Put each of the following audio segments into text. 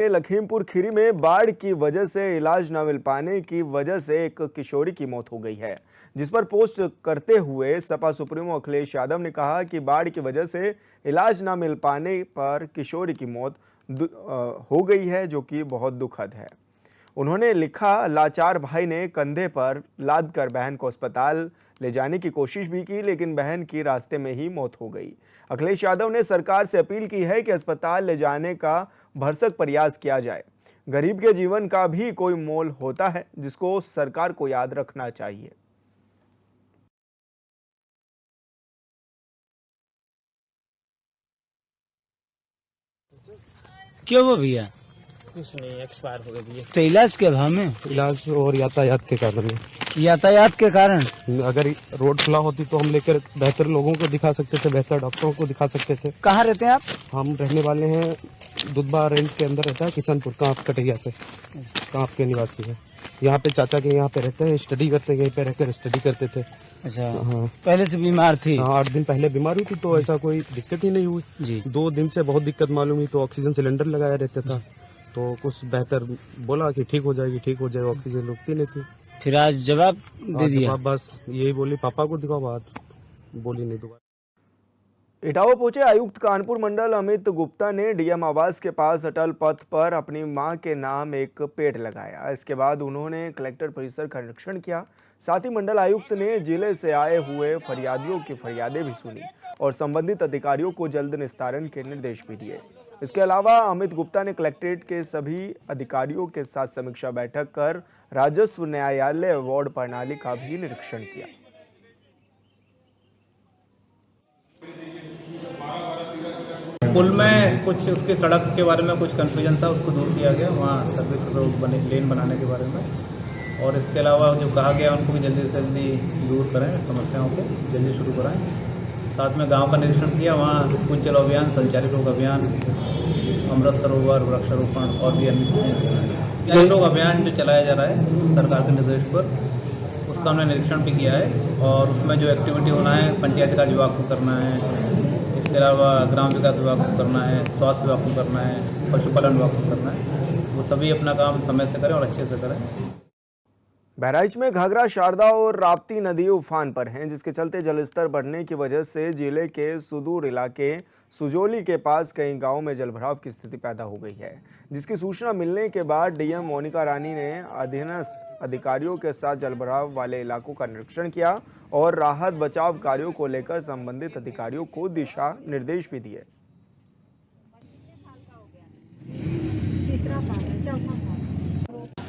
लखीमपुर खीरी में बाढ़ की वजह से इलाज न मिल पाने की वजह से एक किशोरी की मौत हो गई है, जिस पर पोस्ट करते हुए सपा सुप्रीमो अखिलेश यादव ने कहा कि बाढ़ की वजह से इलाज न मिल पाने पर किशोरी की मौत हो गई है, जो कि बहुत दुखद है। उन्होंने लिखा, लाचार भाई ने कंधे पर लाद कर बहन को अस्पताल ले जाने की कोशिश भी की, लेकिन बहन की रास्ते में ही मौत हो गई। अखिलेश यादव ने सरकार से अपील की है कि अस्पताल ले जाने का भरसक प्रयास किया जाए। गरीब के जीवन का भी कोई मोल होता है, जिसको सरकार को याद रखना चाहिए। क्यों वो भैया? कुछ नहीं, एक्सपायर हो गए भैया। तो इलाज के अभाव में? इलाज और यातायात के कारण में। यातायात के कारण? अगर रोड खुला होती तो हम लेकर बेहतर लोगों को दिखा सकते थे, बेहतर डॉक्टरों को दिखा सकते थे। कहाँ रहते हैं आप? हम रहने वाले हैं दुधबा रेंज के अंदर रहता है, किशनपुर कांप कटैया से कांप के निवासी है। यहाँ पे चाचा के यहाँ पे रहते हैं, स्टडी करते, यहीं पे रहकर स्टडी करते थे। अच्छा, हाँ, पहले से बीमार थी? हाँ, 8 दिन पहले बीमार हुई थी, तो ऐसा कोई दिक्कत ही नहीं हुई जी। 2 दिन से बहुत दिक्कत मालूम हुई, तो ऑक्सीजन सिलेंडर लगाया रहता था, तो कुछ बेहतर बोला कि ठीक हो जाएगी, ठीक हो जाएगी, ऑक्सीजन रुकती नहीं थी। फिर आज जवाब दे दिया? बस यही बोली, पापा को दिखाओ, बात बोली नहीं दोबारा। इटावा पहुंचे आयुक्त कानपुर मंडल अमित गुप्ता ने डीएम आवास के पास अटल पथ पर अपनी मां के नाम एक पेड़ लगाया। इसके बाद उन्होंने कलेक्टर परिसर का निरीक्षण किया। साथ ही मंडल आयुक्त ने जिले से आए हुए फरियादियों की फरियादें भी सुनी और संबंधित अधिकारियों को जल्द निस्तारण के निर्देश भी दिए। इसके अलावा अमित गुप्ता ने कलेक्ट्रेट के सभी अधिकारियों के साथ समीक्षा बैठक कर राजस्व न्यायालय वार्ड प्रणाली का भी निरीक्षण किया। पुल में कुछ उसके सड़क के बारे में कुछ कन्फ्यूजन था, उसको दूर किया गया, वहाँ सर्विस रोड लेन बनाने के बारे में। और इसके अलावा जो कहा गया उनको भी जल्दी से जल्दी दूर करें, समस्याओं को जल्दी शुरू कराएं। साथ में गांव का निरीक्षण किया, वहाँ स्कूल चलो अभियान, संचालित रोग अभियान, अमृत सरोवर, वृक्षारोपण और भी अन्य चीज़ें रोग अभियान जो चलाया जा रहा है सरकार के निर्देश पर, उसका हमने निरीक्षण भी किया है। और उसमें जो एक्टिविटी होना है, पंचायती राज विभाग को करना है, इसके अलावा ग्राम विकास विभाग को करना है, स्वास्थ्य विभाग को करना है, पशुपालन विभाग को करना है, वो सभी अपना काम समय से करें और अच्छे से करें। बहराइच में घाघरा, शारदा और राप्ती नदी उफान पर हैं, जिसके चलते जलस्तर बढ़ने की वजह से जिले के सुदूर इलाके सुजोली के पास कई गांवों में जलभराव की स्थिति पैदा हो गई है। जिसकी सूचना मिलने के बाद डीएम मोनिका रानी ने अधीनस्थ अधिकारियों के साथ जलभराव वाले इलाकों का निरीक्षण किया और राहत बचाव कार्यों को लेकर संबंधित अधिकारियों को दिशा निर्देश भी दिए।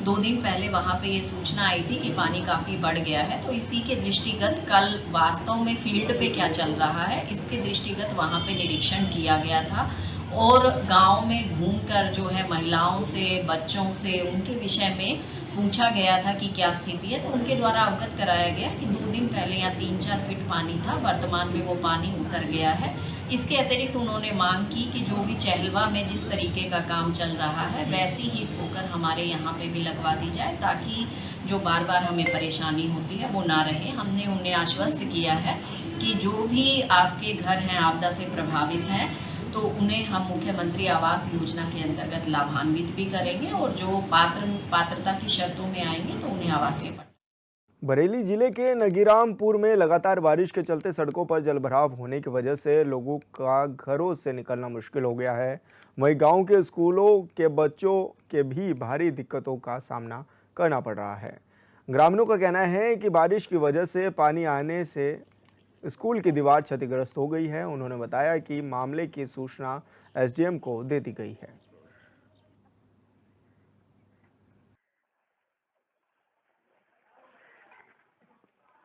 2 दिन पहले वहाँ पे ये सूचना आई थी कि पानी काफ़ी बढ़ गया है, तो इसी के दृष्टिगत कल वास्तव में फील्ड पे क्या चल रहा है इसके दृष्टिगत वहाँ पे निरीक्षण किया गया था और गांव में घूमकर जो है महिलाओं से, बच्चों से उनके विषय में पूछा गया था कि क्या स्थिति है। तो उनके द्वारा अवगत कराया गया कि 2 दिन पहले यहाँ 3-4 फीट पानी था, वर्तमान में वो पानी उतर गया है। इसके अतिरिक्त उन्होंने मांग की कि जो भी चहलवा में जिस तरीके का काम चल रहा है वैसी ही ठोकर हमारे यहाँ पे भी लगवा दी जाए, ताकि जो बार बार हमें परेशानी होती है वो ना रहे। हमने उन्हें आश्वस्त किया है कि जो भी आपके घर हैं आपदा से प्रभावित हैं तो उन्हें हम मुख्यमंत्री आवास योजना के अंतर्गत लाभान्वित भी करेंगे और जो पात्रता की शर्तों में आएंगे तो उन्हें आवासीय। बरेली जिले के नगीरामपुर में लगातार बारिश के चलते सड़कों पर जलभराव होने की वजह से लोगों का घरों से निकलना मुश्किल हो गया है। वहीं गांव के स्कूलों के बच्चों के भी भारी दिक्कतों का सामना करना पड़ रहा है। ग्रामीणों का कहना है कि बारिश की वजह से पानी आने से स्कूल की दीवार क्षतिग्रस्त हो गई है। उन्होंने बताया कि मामले की सूचना एसडीएम को दे दी गई है।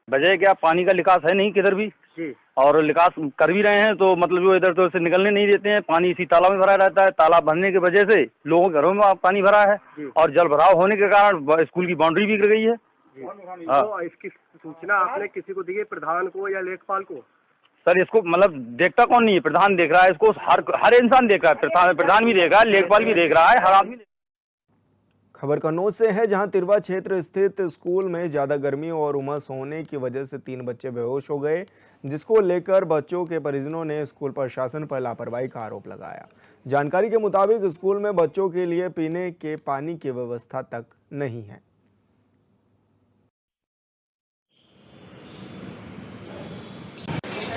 वजह क्या, पानी का निकास है नहीं किधर भी, और निकास कर भी रहे हैं तो मतलब जो इधर तो से निकलने नहीं देते हैं। पानी इसी तालाब में भरा रहता है, तालाब भरने की वजह से लोगों के घरों में पानी भरा है और जल भराव होने के कारण स्कूल की बाउंड्री भी गिर गई है। तो इसकी सूचना आपने किसी को दी है, प्रधान को या लेखपाल को? सर इसको मतलब देखता कौन नहीं है, प्रधान देख रहा है इसको, हर इंसान देख रहा है, प्रधान भी देख रहा है, लेखपाल भी देख रहा है, हर आदमी। खबर कन्नौज से है, जहां तिरवा क्षेत्र स्थित स्कूल में ज्यादा गर्मी और उमस होने की वजह से 3 बच्चे बेहोश हो गए, जिसको लेकर बच्चों के परिजनों ने स्कूल प्रशासन पर लापरवाही का आरोप लगाया। जानकारी के मुताबिक स्कूल में बच्चों के लिए पीने के पानी की व्यवस्था तक नहीं है।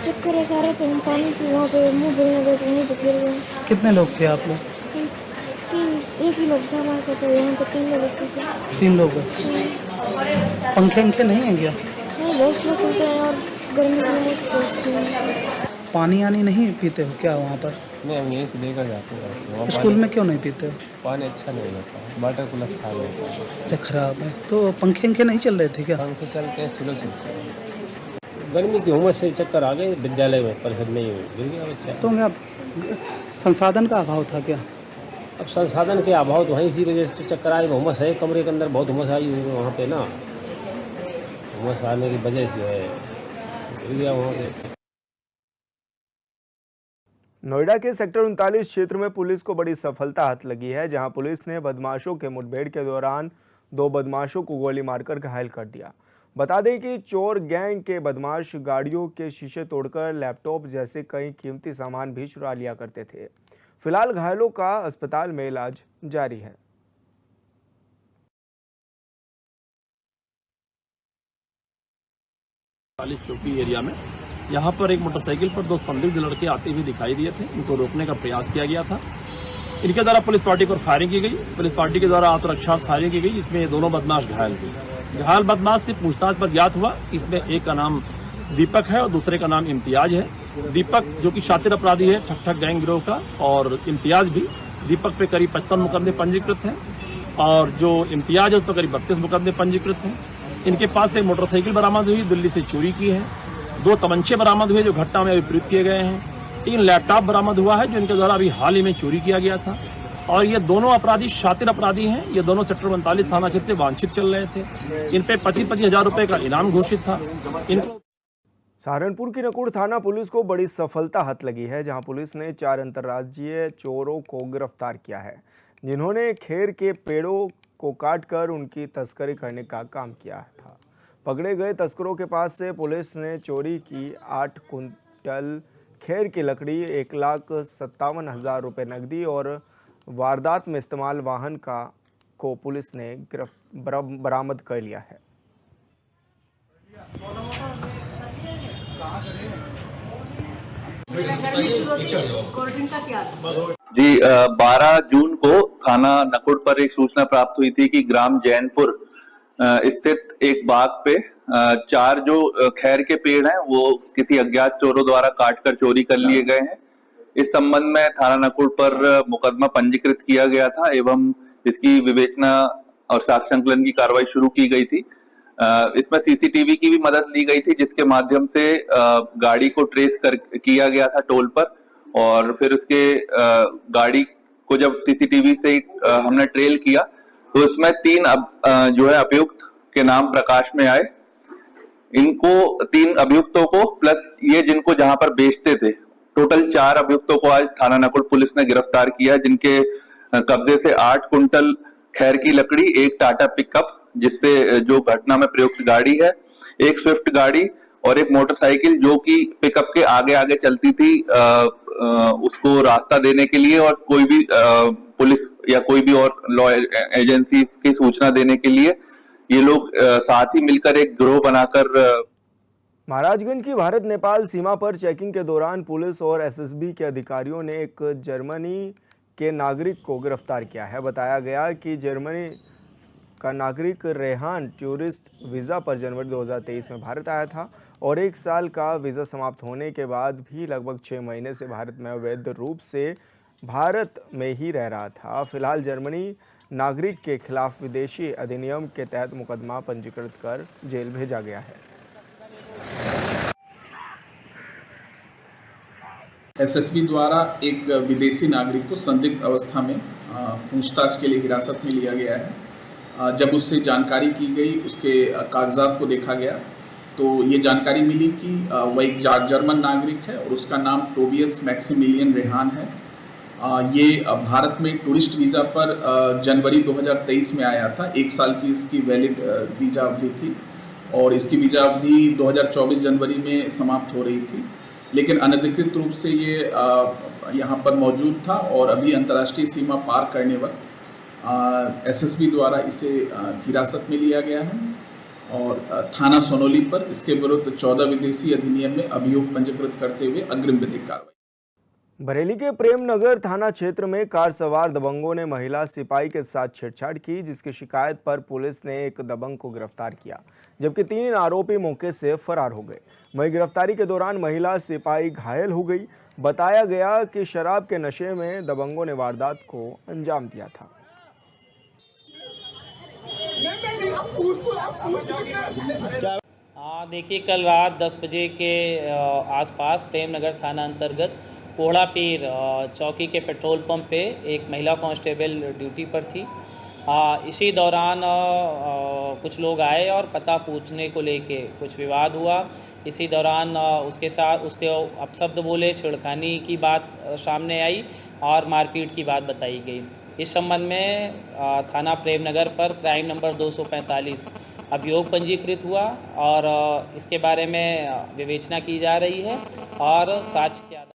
चक्कर है सारे, तो हम पानी पी वहाँ पे मुँह धुलने गए तो वहीं पे गिर गए। कितने लोग थे आप लोग? एक ही लोग था हमारे साथ, तो यहाँ पे 3 लोग थे। 3 लोग। पंखे नहीं है क्या? नहीं, बहुत स्लो चलते हैं और गर्मी में पानी आनी नहीं पीते हो क्या वहाँ पर? नहीं, हम यहीं से लेकर जाते हैं। स्कूल में क्यों नहीं पीते हो? पानी अच्छा नहीं होता, वाटर कूलर खराब होता है। अच्छा, खराब है। तो पंखे नहीं चल रहे थे क्या? पंखे चलते हैं, स्लो चलते हैं। गर्मी की उमस से चक्कर आ गए, विद्यालय में परिषद में ही गिर गया बच्चा। तो क्या संसाधन का अभाव था क्या? अब संसाधन के अभाव तो वहीं, इसी वजह से तो चक्कर आए। उमस है, कमरे के अंदर बहुत उमस आई हुई है वहाँ पे ना, उमस आने की वजह से है गिर गया वहाँ पे। नोएडा के सेक्टर 39 क्षेत्र में पुलिस को बड़ी सफलता हाथ लगी है, जहां पुलिस ने बदमाशों के मुठभेड़ के दौरान 2 बदमाशों को गोली मारकर घायल कर दिया। बता दें कि चोर गैंग के बदमाश गाड़ियों के शीशे तोड़कर लैपटॉप जैसे कई कीमती सामान भी चुरा लिया करते थे। फिलहाल घायलों का अस्पताल में इलाज जारी है। चौकी एरिया में यहाँ पर एक मोटरसाइकिल पर 2 संदिग्ध लड़के आते हुए दिखाई दिए थे। इनको रोकने का प्रयास किया गया था। इनके द्वारा पुलिस पार्टी पर फायरिंग की गई। पुलिस पार्टी के द्वारा आत्मरक्षा फायरिंग की गई। इसमें ये दोनों बदमाश घायल हुए। घायल बदमाश से पूछताछ पर ज्ञात हुआ, इसमें एक का नाम दीपक है और दूसरे का नाम इम्तियाज है। दीपक जो कि शातिर अपराधी है ठक ठक गैंग गिरोह का, और इम्तियाज भी। दीपक पे करीब 55 मुकदमे पंजीकृत हैं और जो इम्तियाज है उस पर करीब 32 मुकदमे पंजीकृत हैं। इनके पास से मोटरसाइकिल बरामद हुई, दिल्ली से चोरी की है। 2 तमंचे बरामद हुए जो घटना में विपरीत किए गए हैं। 3 लैपटॉप बरामद हुआ है जो इनके द्वारा अभी हाल ही में चोरी किया गया था। और ये दोनों अपराधी शातिर अपराधी हैं। ये दोनों सेक्टर 39 थाना क्षेत्र से वांछित चल रहे थे। इन पे 25-25 हजार रुपए का इनाम घोषित था। इनको सहारनपुर की नकुड़ थाना पुलिस को बड़ी सफलता हाथ लगी है, जहां पुलिस ने 4 अंतर्राज्यीय चोरों को गिरफ्तार किया है, जिन्होंने खेर के पेड़ों को काटकर उनकी तस्करी करने का काम किया था। पकड़े गए तस्करों के पास से पुलिस ने चोरी की 8 कुंटल खेर की लकड़ी, 1,57,000 रुपये नकदी और वारदात में इस्तेमाल वाहन को पुलिस ने बरामद कर लिया है। जी 12 जून को थाना नकुड़ पर एक सूचना प्राप्त हुई थी कि ग्राम जैनपुर स्थित एक बाग पे 4 जो खैर के पेड़ हैं वो किसी अज्ञात चोरों द्वारा काटकर चोरी कर लिए गए हैं। इस संबंध में थाना नकुड़ पर मुकदमा पंजीकृत किया गया था एवं इसकी विवेचना और साक्ष्य संकलन की कार्रवाई शुरू की गई थी। इसमें सीसीटीवी की भी मदद ली गई थी, जिसके माध्यम से गाड़ी को ट्रेस किया गया था टोल पर, और फिर उसके गाड़ी को जब सीसीटीवी से हमने ट्रेल किया तो इसमें 3 जो है अभियुक्त के नाम प्रकाश में आए। इनको 3 अभियुक्तों को प्लस ये जिनको जहां पर बेचते थे, टोटल 4 अभियुक्तों को आज थाना नकुड़ पुलिस ने गिरफ्तार किया, जिनके कब्जे से 8 कुंटल खैर की लकड़ी, 1 टाटा पिकअप जिससे जो घटना में प्रयुक्त गाड़ी है, 1 स्विफ्ट गाड़ी और 1 मोटरसाइकिल जो कि पिकअप के आगे आगे चलती थी उसको रास्ता देने के लिए, और कोई भी पुलिस या कोई भी और लॉ एजेंसी की सूचना देने के लिए ये लोग साथ ही मिलकर एक गिरोह बनाकर। महाराजगंज की भारत नेपाल सीमा पर चेकिंग के दौरान पुलिस और एसएसबी के अधिकारियों ने एक जर्मनी के नागरिक को गिरफ्तार किया है। बताया गया कि जर्मनी का नागरिक रेहान टूरिस्ट वीज़ा पर जनवरी 2023 में भारत आया था और 1 साल का वीज़ा समाप्त होने के बाद भी लगभग 6 महीने से भारत में अवैध रूप से भारत में ही रह रहा था। फिलहाल जर्मनी नागरिक के खिलाफ विदेशी अधिनियम के तहत मुकदमा पंजीकृत कर जेल भेजा गया है। एसएसबी द्वारा एक विदेशी नागरिक को संदिग्ध अवस्था में पूछताछ के लिए हिरासत में लिया गया है। जब उससे जानकारी की गई, उसके कागजात को देखा गया तो ये जानकारी मिली कि वह एक जर्मन नागरिक है और उसका नाम टोबियस मैक्सिमिलियन रेहान है ये भारत में टूरिस्ट वीज़ा पर जनवरी 2023 में आया था। 1 साल की इसकी वैलिड वीज़ा अवधि थी और इसकी वीज़ा अवधि 2024 जनवरी में समाप्त हो रही थी, लेकिन अनधिकृत रूप से ये यहाँ पर मौजूद था और अभी अंतर्राष्ट्रीय सीमा पार करने वक्त एसएसबी द्वारा इसे हिरासत में लिया गया है और थाना सोनोली पर इसके विरुद्ध 14 विदेशी अधिनियम में अभियोग पंजीकृत करते हुए अग्रिम विधिक कार्रवाई। बरेली के प्रेमनगर थाना क्षेत्र में कार सवार दबंगों ने महिला सिपाही के साथ छेड़छाड़ की, जिसकी शिकायत पर पुलिस ने एक दबंग को गिरफ्तार किया, जबकि 3 आरोपी मौके से फरार हो गए। वहीं गिरफ्तारी के दौरान महिला सिपाही घायल हो गई। बताया गया कि शराब के नशे में दबंगों ने वारदात को अंजाम दिया था। देखिए, कल रात 10 बजे के आसपास प्रेमनगर थाना अंतर्गत कोहड़ा पीर चौकी के पेट्रोल पंप पे एक महिला कांस्टेबल ड्यूटी पर थी। इसी दौरान कुछ लोग आए और पता पूछने को लेके कुछ विवाद हुआ। इसी दौरान उसके साथ उसके अपशब्द बोले, छेड़खानी की बात सामने आई और मारपीट की बात बताई गई। इस संबंध में थाना प्रेमनगर पर क्राइम नंबर 245 अभियोग पंजीकृत हुआ और इसके बारे में विवेचना की जा रही है और साक्ष्य के